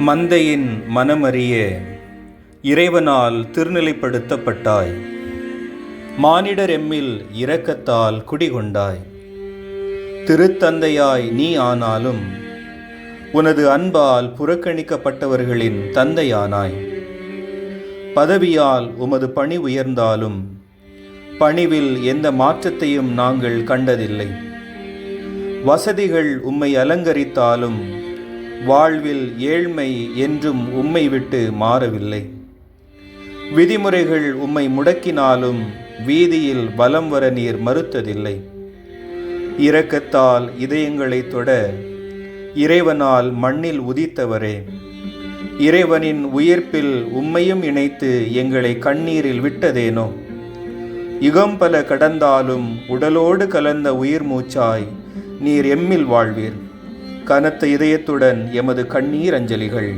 மந்தையின் மனமறிய இறைவனால் திருநிலைப்படுத்தப்பட்டாய். மானிடர் எம்மில் இரக்கத்தால் குடிகொண்டாய். திருத்தந்தையாய் நீ ஆனாலும் உனது அன்பால் புறக்கணிக்கப்பட்டவர்களின் தந்தையானாய். பதவியால் உமது பணி உயர்ந்தாலும் பணிவில் எந்த மாற்றத்தையும் நாங்கள் கண்டதில்லை. வசதிகள் உம்மை அலங்கரித்தாலும் வாழ்வில் ஏழ்மை என்றும் உம்மை விட்டு மாறவில்லை. விதிமுறைகள் உம்மை முடக்கினாலும் வீதியில் வலம் வர நீர் மறுத்ததில்லை. இரக்கத்தால் இதயங்களை தொட இறைவனால் மண்ணில் உதித்தவரே, இறைவனின் உயிர்ப்பில் உம்மையும் இணைத்து எங்களை கண்ணீரில் விட்டதேனோ? யுகம் பல கடந்தாலும் உடலோடு கலந்த உயிர் மூச்சாய் நீர் எம்மில் வாழ்வீர். கனத்த இதயத்துடன் எமது கண்ணீர் அஞ்சலிகள்.